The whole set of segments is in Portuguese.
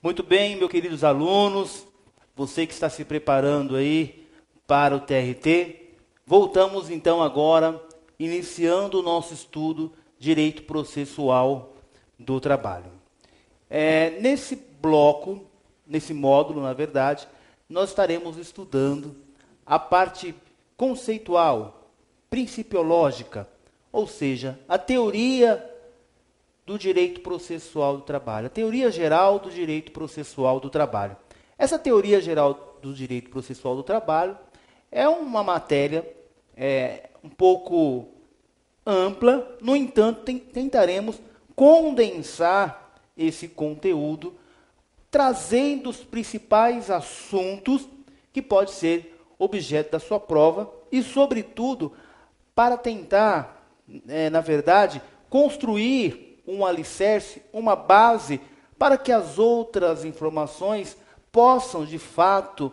Muito bem, meus queridos alunos, você que está se preparando aí para o TRT, voltamos então agora, iniciando o nosso estudo Direito Processual do Trabalho. Nesse bloco, nesse módulo, na verdade, nós estaremos estudando a parte conceitual, principiológica, ou seja, a teoria do direito processual do trabalho, a teoria geral do direito processual do trabalho. Essa teoria geral do direito processual do trabalho é uma matéria um pouco ampla, no entanto, tentaremos condensar esse conteúdo, trazendo os principais assuntos que pode ser objeto da sua prova e, sobretudo, para tentar, na verdade, construir um alicerce, uma base, para que as outras informações possam, de fato,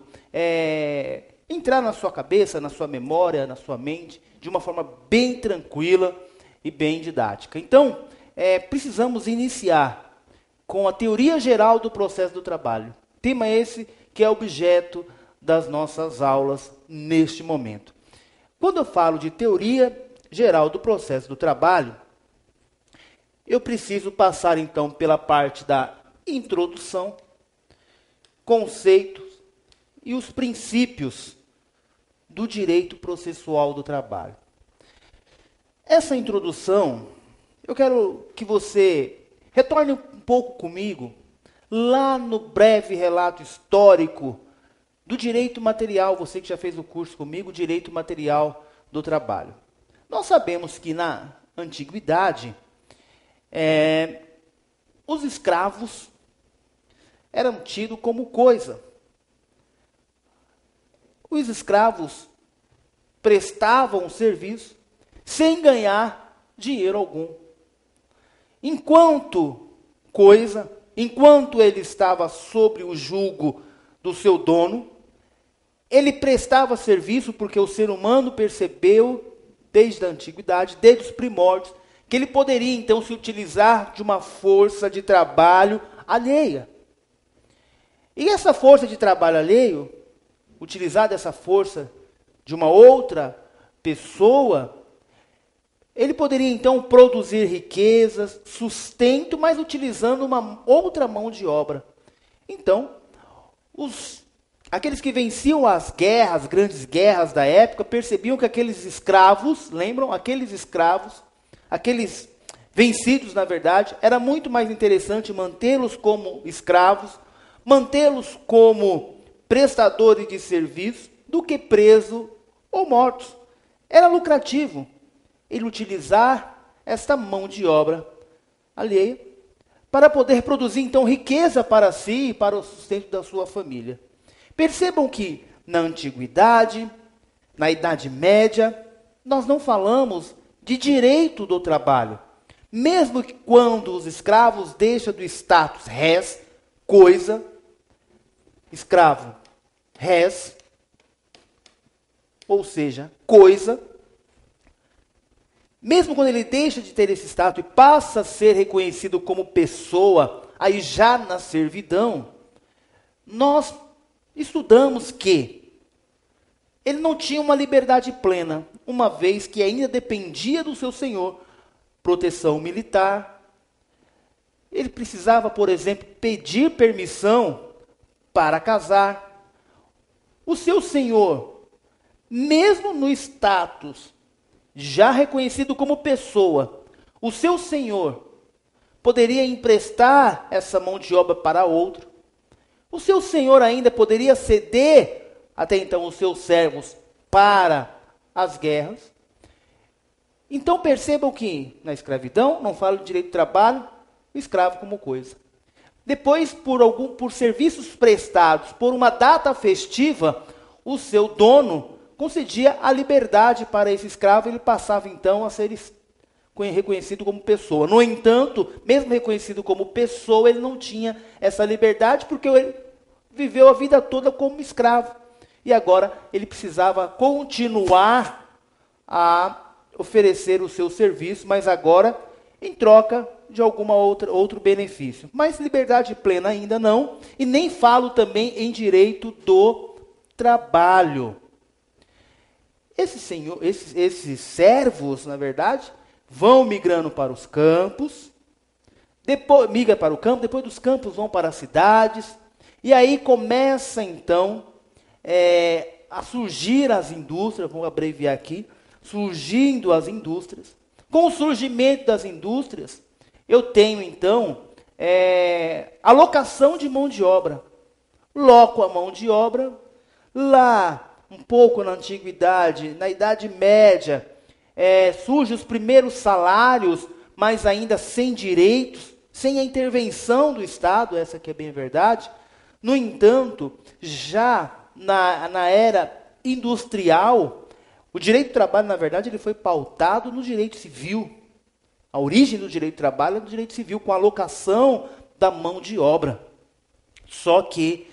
entrar na sua cabeça, na sua memória, na sua mente, de uma forma bem tranquila e bem didática. Então, precisamos iniciar com a teoria geral do processo do trabalho. Tema esse que é objeto das nossas aulas neste momento. Quando eu falo de teoria geral do processo do trabalho, eu preciso passar, então, pela parte da introdução, conceitos e os princípios do direito processual do trabalho. Essa introdução, eu quero que você retorne um pouco comigo lá no breve relato histórico do direito material, você que já fez o curso comigo, direito material do trabalho. Nós sabemos que na antiguidade, os escravos eram tidos como coisa. Os escravos prestavam serviço sem ganhar dinheiro algum. Enquanto coisa, enquanto ele estava sob o jugo do seu dono, ele prestava serviço porque o ser humano percebeu, desde a antiguidade, desde os primórdios, que ele poderia, então, se utilizar de uma força de trabalho alheia. E essa força de trabalho alheio, utilizar dessa força de uma outra pessoa, ele poderia, então, produzir riquezas, sustento, mas utilizando uma outra mão de obra. Então, aqueles que venciam as guerras, as grandes guerras da época, percebiam que aqueles escravos, lembram? Aqueles escravos, aqueles vencidos, na verdade, era muito mais interessante mantê-los como escravos, mantê-los como prestadores de serviço, do que presos ou mortos. Era lucrativo ele utilizar esta mão de obra alheia para poder produzir, então, riqueza para si e para o sustento da sua família. Percebam que na antiguidade, na Idade Média, nós não falamos de direito do trabalho. Mesmo que quando os escravos deixam do status res, coisa, escravo, res, ou seja, coisa, mesmo quando ele deixa de ter esse status e passa a ser reconhecido como pessoa, aí já na servidão, nós estudamos que ele não tinha uma liberdade plena, uma vez que ainda dependia do seu senhor, proteção militar. Ele precisava, por exemplo, pedir permissão para casar. O seu senhor, mesmo no status já reconhecido como pessoa, o seu senhor poderia emprestar essa mão de obra para outro. O seu senhor ainda poderia ceder até então os seus servos para as guerras. Então percebam que na escravidão, não falo de direito do trabalho, o escravo como coisa. Depois, por serviços prestados, por uma data festiva, o seu dono concedia a liberdade para esse escravo, ele passava então a ser reconhecido como pessoa. No entanto, mesmo reconhecido como pessoa, ele não tinha essa liberdade, porque ele viveu a vida toda como escravo. E agora ele precisava continuar a oferecer o seu serviço, mas agora em troca de alguma outro benefício. Mas liberdade plena ainda não, e nem falo também em direito do trabalho. Esses servos, na verdade, vão migrando para os campos, migra para o campo, depois dos campos vão para as cidades, e aí começa então a surgir as indústrias, vou abreviar aqui, surgindo as indústrias. Com o surgimento das indústrias, eu tenho então alocação de mão de obra. Loco a mão de obra, lá um pouco na antiguidade, na Idade Média, surgem os primeiros salários, mas ainda sem direitos, sem a intervenção do Estado, essa que é bem verdade. No entanto, já na era industrial, o direito do trabalho, na verdade, ele foi pautado no direito civil. A origem do direito do trabalho é do direito civil, com a alocação da mão de obra. Só que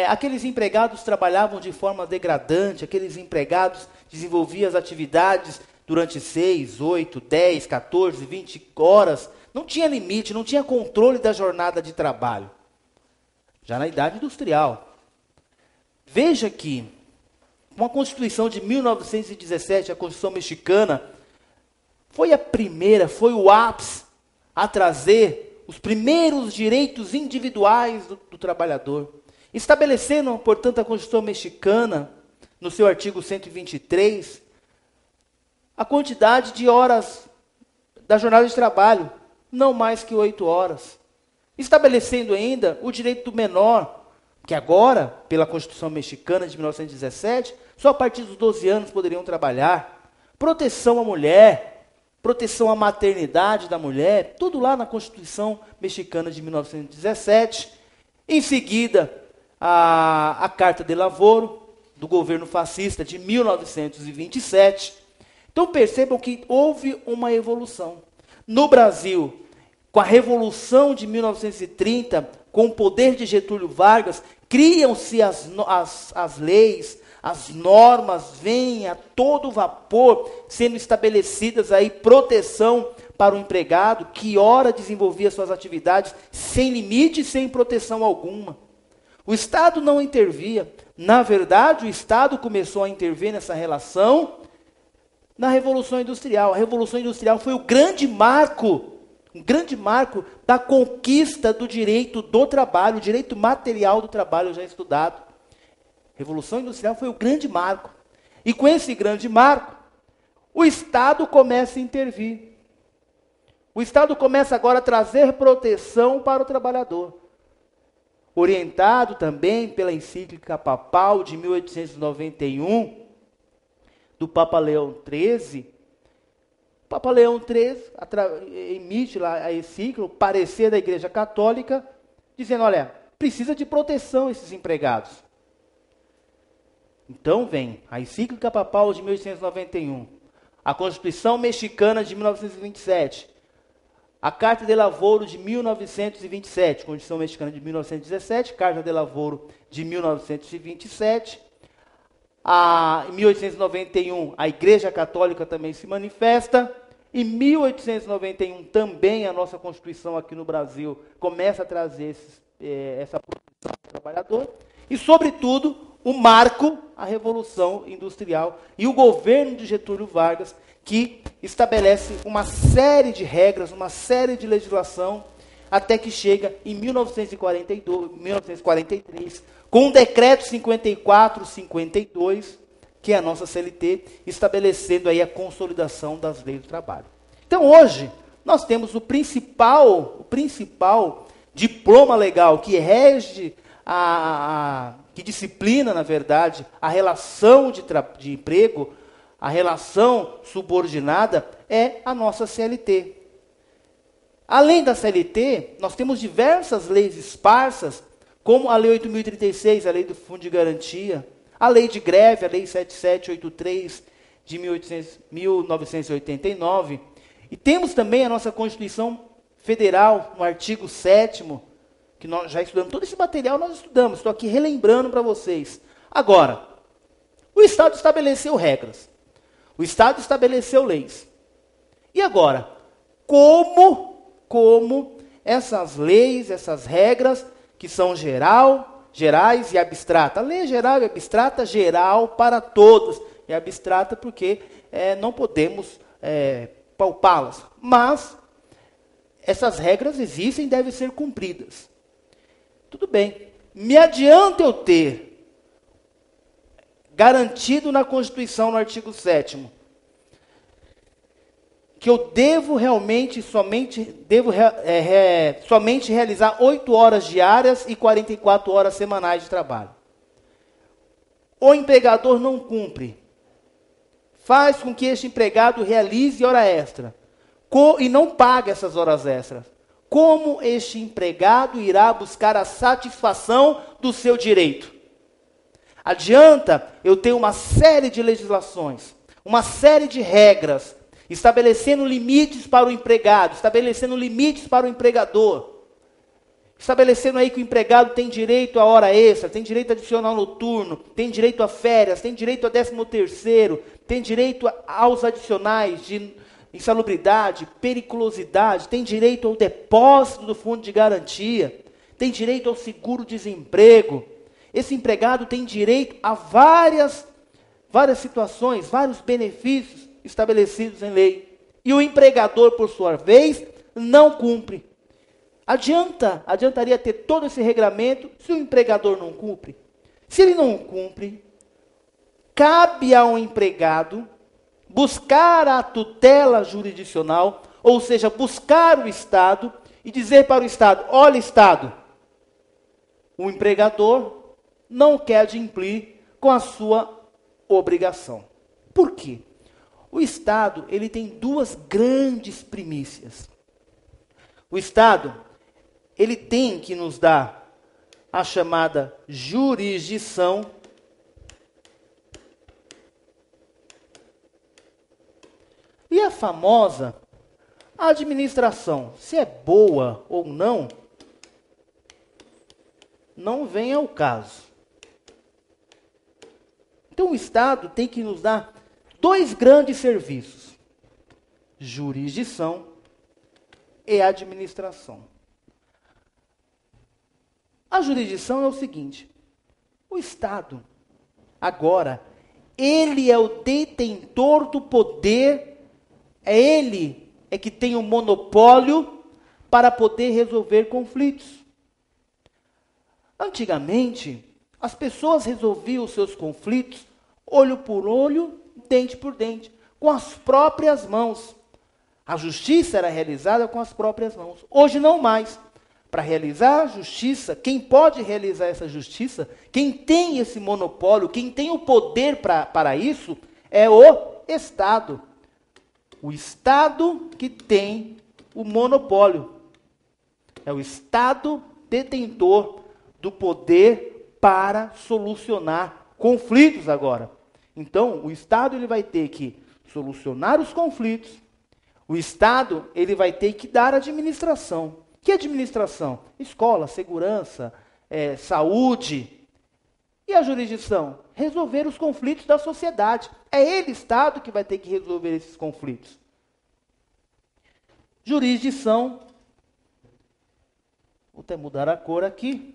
aqueles empregados trabalhavam de forma degradante, aqueles empregados desenvolviam as atividades durante 6, 8, 10, 14, 20 horas. Não tinha limite, não tinha controle da jornada de trabalho. Já na idade industrial. Veja que, com a Constituição de 1917, a Constituição mexicana, foi a primeira, foi o ápice a trazer os primeiros direitos individuais do trabalhador. Estabelecendo, portanto, a Constituição mexicana, no seu artigo 123, a quantidade de horas da jornada de trabalho, não mais que 8 horas. Estabelecendo ainda o direito do menor, que agora, pela Constituição mexicana de 1917, só a partir dos 12 anos poderiam trabalhar. Proteção à mulher, proteção à maternidade da mulher, tudo lá na Constituição mexicana de 1917. Em seguida, a Carta de Lavoro, do governo fascista de 1927. Então percebam que houve uma evolução. No Brasil, com a Revolução de 1930, com o poder de Getúlio Vargas, criam-se as leis, as normas, vêm a todo vapor, sendo estabelecidas aí proteção para o empregado, que ora desenvolvia suas atividades sem limite e sem proteção alguma. O Estado não intervia. Na verdade, o Estado começou a intervir nessa relação na Revolução Industrial. A Revolução Industrial foi um grande marco da conquista do direito do trabalho, o direito material do trabalho já estudado. A Revolução Industrial foi o grande marco. E com esse grande marco, o Estado começa a intervir. O Estado começa agora a trazer proteção para o trabalhador. Orientado também pela encíclica papal de 1891, do Papa Leão XIII. O Papa Leão XIII emite lá a encíclica, o parecer da Igreja Católica, dizendo, olha, precisa de proteção esses empregados. Então vem a encíclica papal de 1891, a Constituição mexicana de 1927, a Carta de Lavoro de 1927, Constituição mexicana de 1917, Carta de Lavoro de 1927, em 1891 a Igreja Católica também se manifesta, em 1891 também a nossa Constituição aqui no Brasil começa a trazer essa proteção do trabalhador, e sobretudo o marco, a Revolução Industrial e o governo de Getúlio Vargas, que estabelece uma série de regras, uma série de legislação, até que chega em 1943, com o decreto 5452, que é a nossa CLT, estabelecendo aí a consolidação das leis do trabalho. Então hoje, nós temos o principal diploma legal que rege, que disciplina, na verdade, a relação de emprego, a relação subordinada, é a nossa CLT. Além da CLT, nós temos diversas leis esparsas, como a Lei 8.036, a Lei do Fundo de Garantia, a Lei de Greve, a Lei 7783 de 1989. E temos também a nossa Constituição Federal, no artigo 7º, que nós já estudamos. Todo esse material nós estudamos, estou aqui relembrando para vocês. Agora, o Estado estabeleceu regras. O Estado estabeleceu leis. E agora, como como essas leis, essas regras, que são gerais e abstrata. A lei é geral e abstrata, geral para todos. É abstrata porque não podemos palpá-las. Mas essas regras existem e devem ser cumpridas. Tudo bem. Me adianta eu ter garantido na Constituição, no artigo 7º, que eu devo realmente somente realizar 8 horas diárias e 44 horas semanais de trabalho. O empregador não cumpre. Faz com que este empregado realize hora extra e não paga essas horas extras. Como este empregado irá buscar a satisfação do seu direito? Adianta eu ter uma série de legislações, uma série de regras, estabelecendo limites para o empregado, estabelecendo limites para o empregador, estabelecendo aí que o empregado tem direito a hora extra, tem direito a adicional noturno, tem direito a férias, tem direito a 13º, tem direito aos adicionais de insalubridade, periculosidade, tem direito ao depósito do fundo de garantia, tem direito ao seguro-desemprego. Esse empregado tem direito a várias situações, vários benefícios estabelecidos em lei. E o empregador, por sua vez, não cumpre. Adiantaria ter todo esse regramento se o empregador não cumpre? Se ele não cumpre, cabe ao empregado buscar a tutela jurisdicional, ou seja, buscar o Estado e dizer para o Estado: olha, Estado, o empregador não quer adimplir com a sua obrigação. Por quê? O Estado, ele tem duas grandes primícias. O Estado, ele tem que nos dar a chamada jurisdição e a famosa administração. Se é boa ou não vem ao caso. Então o Estado tem que nos dar dois grandes serviços: jurisdição e administração. A jurisdição é o seguinte: o Estado, agora, ele é o detentor do poder, ele é que tem o monopólio para poder resolver conflitos. Antigamente, as pessoas resolviam os seus conflitos olho por olho, dente por dente, com as próprias mãos. A justiça era realizada com as próprias mãos. Hoje não mais. Para realizar a justiça, quem pode realizar essa justiça, quem tem esse monopólio, quem tem o poder para isso, é o Estado. O Estado que tem o monopólio. É o Estado detentor do poder para solucionar conflitos agora. Então, o Estado ele vai ter que solucionar os conflitos. O Estado ele vai ter que dar administração. Que administração? Escola, segurança, saúde. E a jurisdição? Resolver os conflitos da sociedade. É ele, Estado, que vai ter que resolver esses conflitos. Jurisdição. Vou até mudar a cor aqui.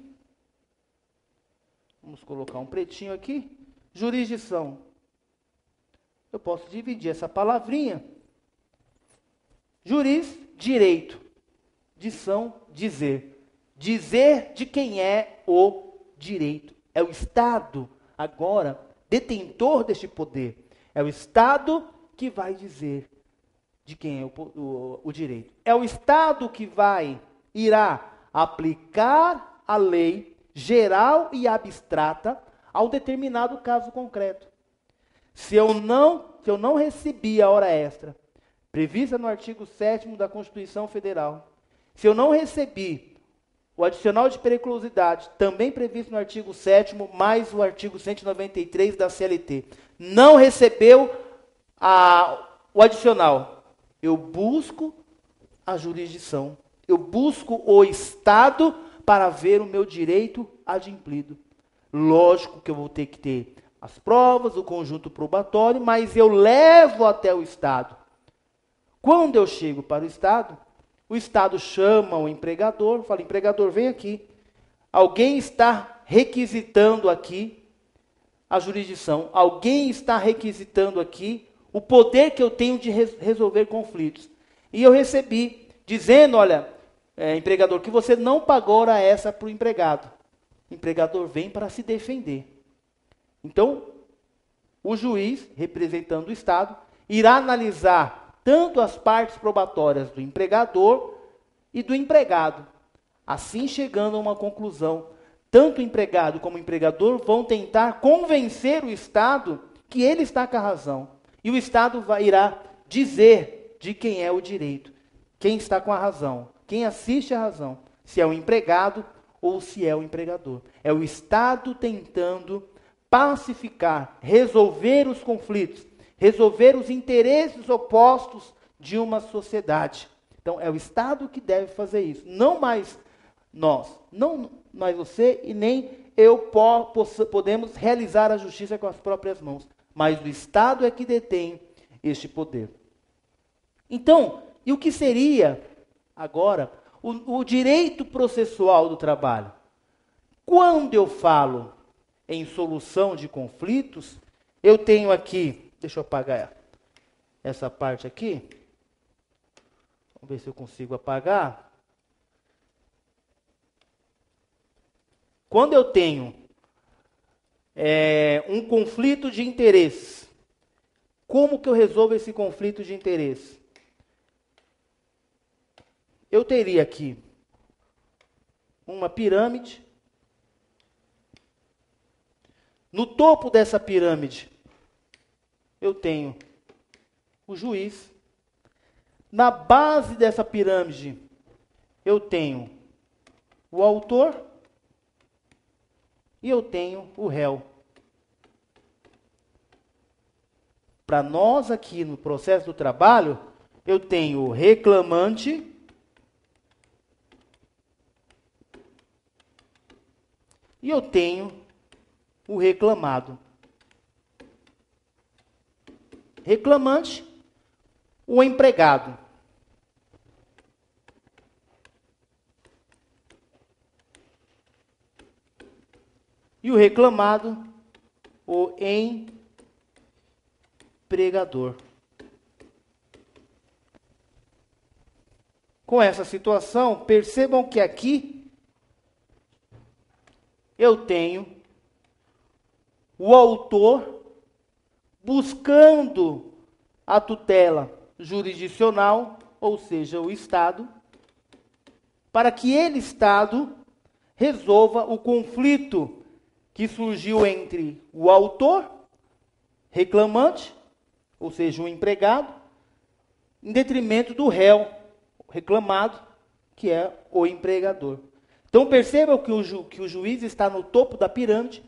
Vamos colocar um pretinho aqui. Jurisdição. Eu posso dividir essa palavrinha. Juris, direito. Dição, dizer. Dizer de quem é o direito. É o Estado, agora, detentor deste poder. É o Estado que vai dizer de quem é o direito. É o Estado que irá aplicar a lei geral e abstrata ao determinado caso concreto. Se eu não recebi a hora extra, prevista no artigo 7º da Constituição Federal, se eu não recebi o adicional de periculosidade, também previsto no artigo 7º, mais o artigo 193 da CLT, não recebeu o adicional, eu busco a jurisdição, eu busco o Estado para ver o meu direito adimplido. Lógico que eu vou ter que ter as provas, o conjunto probatório, mas eu levo até o Estado. Quando eu chego para o Estado, O Estado chama o empregador, fala, empregador, vem aqui. Alguém está requisitando aqui a jurisdição. Alguém está requisitando aqui o poder que eu tenho de resolver conflitos. E eu recebi, dizendo, olha, empregador, que você não pagou hora extra para o empregado. O empregador vem para se defender. Então, o juiz, representando o Estado, irá analisar tanto as partes probatórias do empregador e do empregado. Assim, chegando a uma conclusão, tanto o empregado como o empregador vão tentar convencer o Estado que ele está com a razão. E o Estado irá dizer de quem é o direito, quem está com a razão, quem assiste a razão, se é o empregado ou se é o empregador. É o Estado tentando pacificar, resolver os conflitos, resolver os interesses opostos de uma sociedade. Então, é o Estado que deve fazer isso, não mais nós, não mais você e nem eu podemos realizar a justiça com as próprias mãos, mas o Estado é que detém este poder. Então, e o que seria agora o direito processual do trabalho? Quando eu falo em solução de conflitos, eu tenho aqui, deixa eu apagar essa parte aqui, vamos ver se eu consigo apagar. Quando eu tenho um conflito de interesses, como que eu resolvo esse conflito de interesses? Eu teria aqui uma pirâmide. No topo dessa pirâmide, eu tenho o juiz. Na base dessa pirâmide, eu tenho o autor. E eu tenho o réu. Para nós aqui no processo do trabalho, eu tenho o reclamante e eu tenho o reclamado. Reclamante, o empregado. E o reclamado, o empregador. Com essa situação, percebam que aqui eu tenho o autor buscando a tutela jurisdicional, ou seja, o Estado, para que ele, Estado, resolva o conflito que surgiu entre o autor, reclamante, ou seja, o empregado, em detrimento do réu, reclamado, que é o empregador. Então percebam que o juiz está no topo da pirâmide,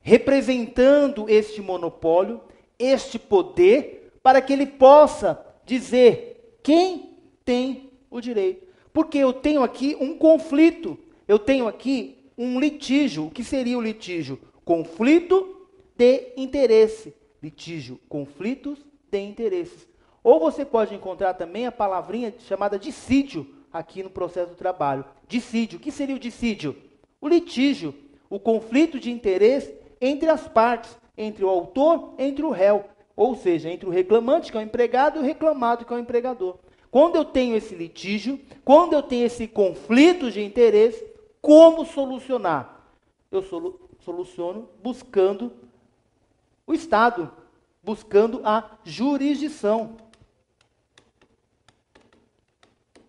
representando este monopólio, este poder, para que ele possa dizer quem tem o direito. Porque eu tenho aqui um conflito, eu tenho aqui um litígio. O que seria o litígio? Conflito de interesse. Litígio, conflitos de interesses. Ou você pode encontrar também a palavrinha chamada dissídio aqui no processo do trabalho. Dissídio. O que seria o dissídio? O litígio, o conflito de interesse entre as partes, entre o autor, entre o réu. Ou seja, entre o reclamante, que é o empregado, e o reclamado, que é o empregador. Quando eu tenho esse litígio, quando eu tenho esse conflito de interesse, como solucionar? Eu soluciono buscando o Estado, buscando a jurisdição.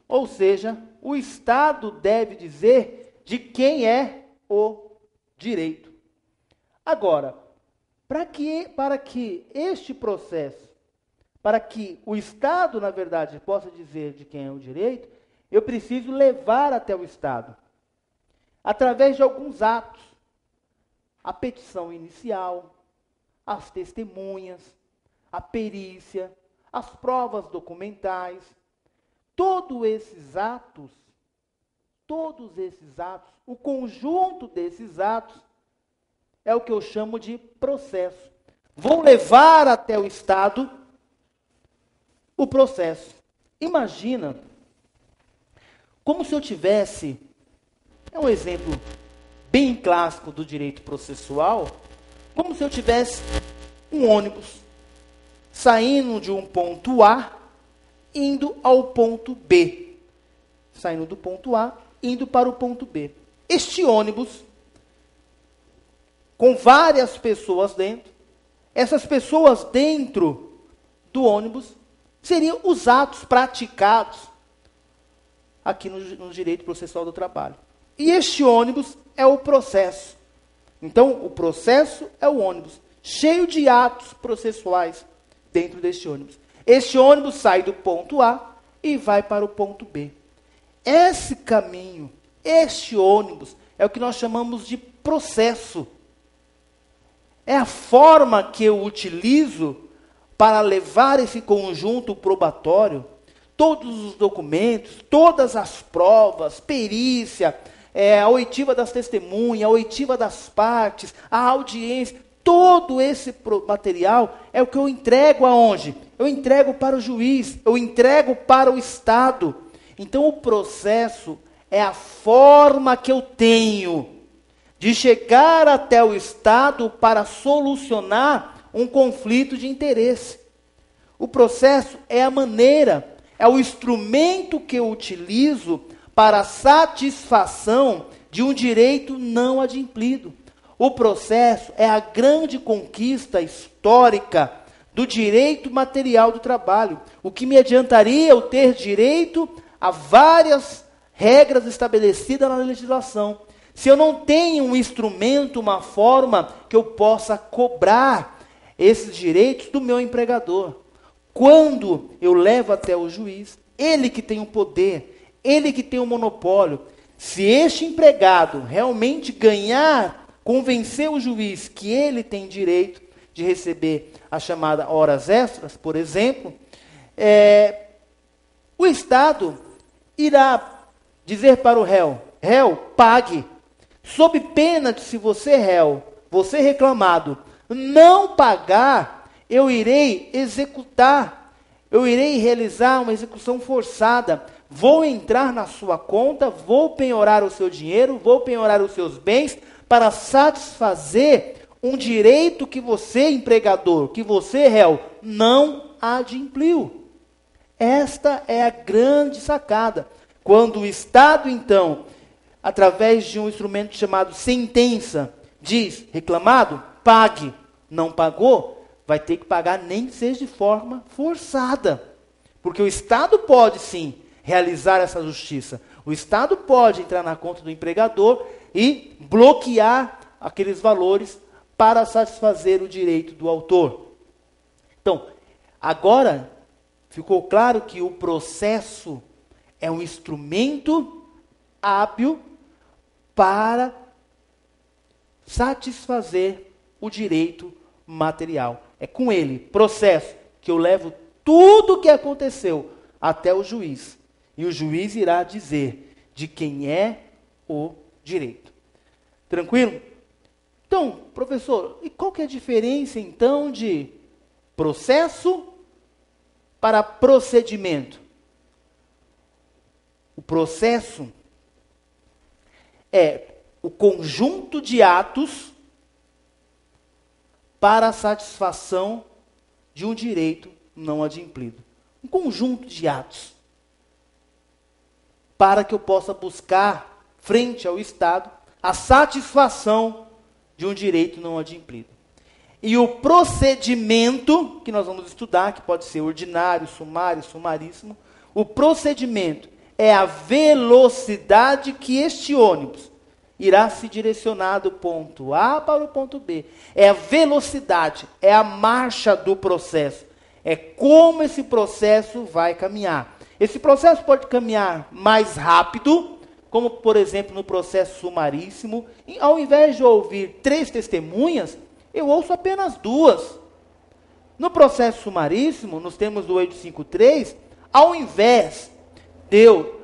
Ou seja, o Estado deve dizer de quem é o direito. Agora, para que este processo, para que o Estado, na verdade, possa dizer de quem é o direito, eu preciso levar até o Estado, através de alguns atos, a petição inicial, as testemunhas, a perícia, as provas documentais, todos esses atos, o conjunto desses atos, é o que eu chamo de processo. Vou levar até o Estado o processo. Imagina Como se eu tivesse, é um exemplo bem clássico do direito processual, como se eu tivesse um ônibus saindo de um ponto A, indo ao ponto B. Saindo do ponto A, indo para o ponto B. Este ônibus, com várias pessoas dentro, essas pessoas dentro do ônibus seriam os atos praticados aqui no direito processual do trabalho. E este ônibus é o processo. Então, o processo é o ônibus, cheio de atos processuais dentro deste ônibus. Este ônibus sai do ponto A e vai para o ponto B. Esse caminho, este ônibus, é o que nós chamamos de processo. É a forma que eu utilizo para levar esse conjunto probatório, todos os documentos, todas as provas, perícia, a oitiva das testemunhas, a oitiva das partes, a audiência, todo esse material é o que eu entrego aonde? Eu entrego para o juiz, eu entrego para o Estado. Então o processo é a forma que eu tenho de chegar até o Estado para solucionar um conflito de interesse. O processo é a maneira, é o instrumento que eu utilizo para a satisfação de um direito não adimplido. O processo é a grande conquista histórica do direito material do trabalho, o que me adiantaria eu ter direito a várias regras estabelecidas na legislação. Se eu não tenho um instrumento, uma forma que eu possa cobrar esses direitos do meu empregador. Quando eu levo até o juiz, ele que tem o poder, ele que tem o monopólio. Se este empregado realmente ganhar, convencer o juiz que ele tem direito de receber a chamada horas extras, por exemplo, o Estado irá dizer para o réu, pague. Sob pena de, se você réu, você reclamado, não pagar, eu irei executar, eu irei realizar uma execução forçada, vou entrar na sua conta, vou penhorar o seu dinheiro, vou penhorar os seus bens, para satisfazer um direito que você, empregador, que você, réu, não adimpliu. Esta é a grande sacada. Quando o Estado, então, através de um instrumento chamado sentença, diz, reclamado, pague. Não pagou, vai ter que pagar, nem que seja de forma forçada. Porque o Estado pode, sim, realizar essa justiça. O Estado pode entrar na conta do empregador e bloquear aqueles valores para satisfazer o direito do autor. Então, agora ficou claro que o processo é um instrumento hábil para satisfazer o direito material. É com ele, processo, que eu levo tudo o que aconteceu até o juiz. E o juiz irá dizer de quem é o direito. Tranquilo? Então, professor, e qual que é a diferença, então, de processo para procedimento? O processo é o conjunto de atos para a satisfação de um direito não adimplido. Um conjunto de atos para que eu possa buscar, frente ao Estado, a satisfação de um direito não adimplido. E o procedimento, que nós vamos estudar, que pode ser ordinário, sumário, sumaríssimo, o procedimento é a velocidade que este ônibus irá se direcionar do ponto A para o ponto B. É a velocidade, é a marcha do processo. É como esse processo vai caminhar. Esse processo pode caminhar mais rápido, como, por exemplo, no processo sumaríssimo. E, ao invés de ouvir 3 testemunhas, eu ouço apenas 2. No processo sumaríssimo, nos termos do 853, ao invés de eu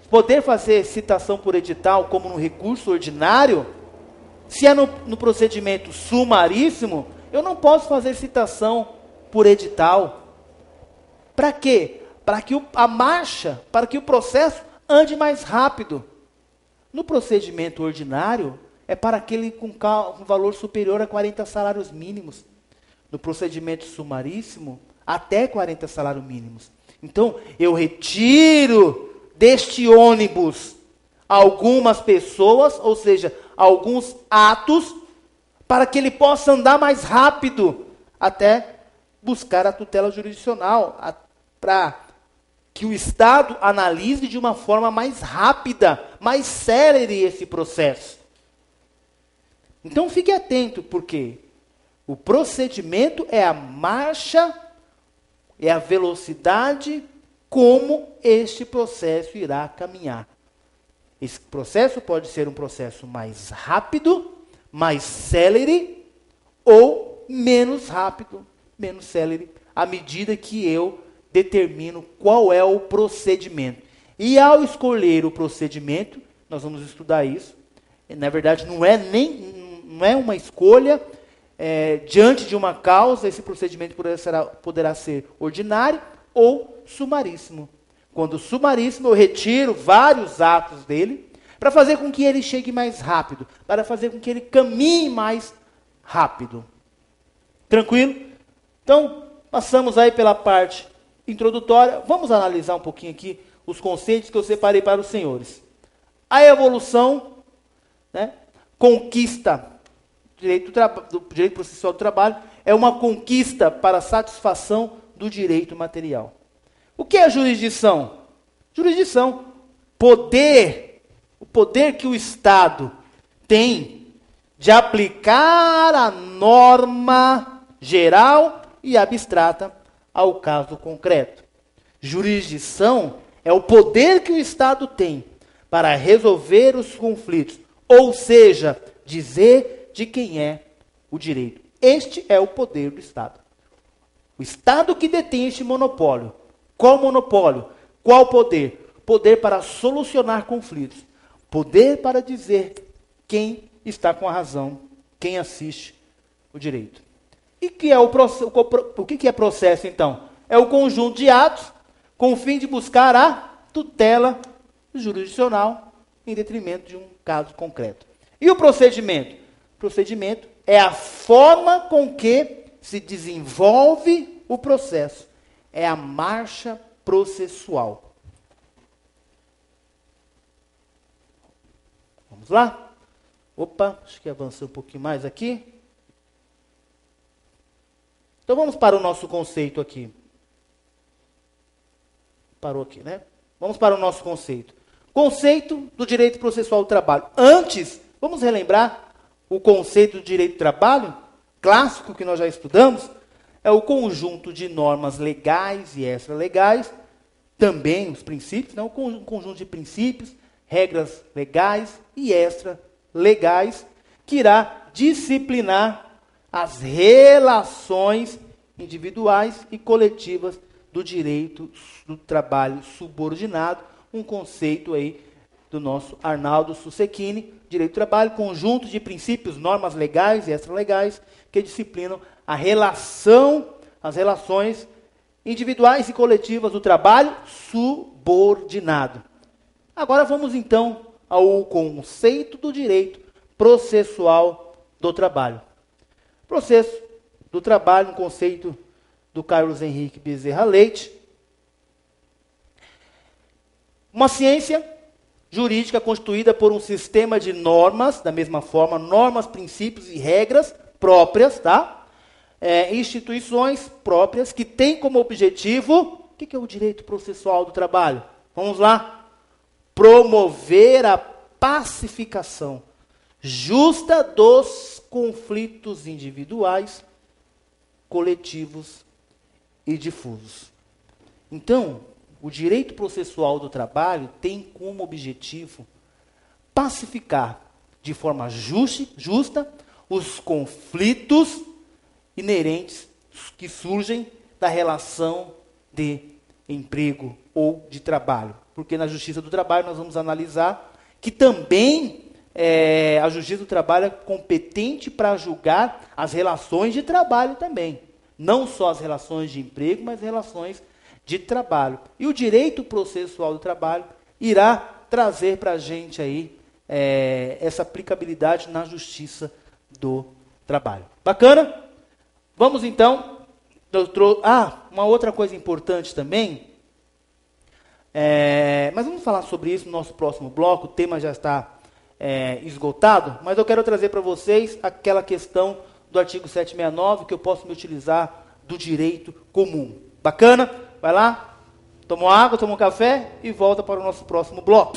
poder fazer citação por edital, como no recurso ordinário, se é no procedimento sumaríssimo, eu não posso fazer citação por edital. Para quê? Para que a marcha, para que o processo ande mais rápido. No procedimento ordinário, é para aquele com valor superior a 40 salários mínimos. No procedimento sumaríssimo, até 40 salários mínimos. Então, eu retiro deste ônibus algumas pessoas, ou seja, alguns atos, para que ele possa andar mais rápido, até buscar a tutela jurisdicional, para que o Estado analise de uma forma mais rápida, mais célere esse processo. Então fique atento, porque o procedimento é a marcha, é a velocidade como este processo irá caminhar. Esse processo pode ser um processo mais rápido, mais célere, ou menos rápido, menos célere, à medida que eu determino qual é o procedimento. E ao escolher o procedimento, nós vamos estudar isso. Na verdade, não é uma escolha diante de uma causa. Esse procedimento poderá ser ordinário ou sumaríssimo. Quando sumaríssimo, eu retiro vários atos dele para fazer com que ele chegue mais rápido, para fazer com que ele caminhe mais rápido. Tranquilo? Então, passamos aí pela parte introdutória. Vamos analisar um pouquinho aqui os conceitos que eu separei para os senhores. A evolução, né, conquista do direito processual do trabalho, é uma conquista para a satisfação do direito material. O que é a jurisdição? Jurisdição, o poder que o Estado tem de aplicar a norma geral e abstrata ao caso concreto. Jurisdição é o poder que o Estado tem para resolver os conflitos, ou seja, dizer de quem é o direito. Este é o poder do Estado. O Estado que detém este monopólio. Qual monopólio? Qual poder? Poder para solucionar conflitos. Poder para dizer quem está com a razão, quem assiste o direito. E que é o que é processo, então? É o conjunto de atos com o fim de buscar a tutela jurisdicional em detrimento de um caso concreto. E o procedimento? O procedimento é a forma com que se desenvolve o processo. É a marcha processual. Vamos lá? Opa, acho que avançou um pouquinho mais aqui. Então vamos para o nosso conceito aqui. Parou aqui, né? Vamos para o nosso conceito. Conceito do direito processual do trabalho. Antes, vamos relembrar o conceito do direito do trabalho, clássico que nós já estudamos, é o conjunto de normas legais e extralegais, também os princípios, não? Um conjunto de princípios, regras legais e extralegais, que irá disciplinar as relações individuais e coletivas do direito do trabalho subordinado, um conceito aí do nosso Arnaldo Sucechini, direito do trabalho, conjunto de princípios, normas legais e extralegais, que disciplinam as relações individuais e coletivas do trabalho subordinado. Agora vamos então ao conceito do direito processual do trabalho. Processo do trabalho, um conceito do Carlos Henrique Bezerra Leite. Uma ciência jurídica constituída por um sistema de normas, da mesma forma, normas, princípios e regras próprias, tá? Instituições próprias que têm como objetivo, o que é o direito processual do trabalho? Vamos lá. Promover a pacificação justa dos conflitos individuais, coletivos e difusos. Então, o direito processual do trabalho tem como objetivo pacificar de forma justa os conflitos inerentes que surgem da relação de emprego ou de trabalho. Porque na Justiça do Trabalho nós vamos analisar que também a Justiça do Trabalho é competente para julgar as relações de trabalho também. Não só as relações de emprego, mas relações de trabalho. E o direito processual do trabalho irá trazer para a gente aí essa aplicabilidade na justiça do trabalho. Bacana? Vamos então. Uma outra coisa importante também, mas vamos falar sobre isso no nosso próximo bloco, o tema já está esgotado, mas eu quero trazer para vocês aquela questão do artigo 769, que eu posso me utilizar do direito comum. Bacana? Vai lá, toma água, toma um café e volta para o nosso próximo bloco.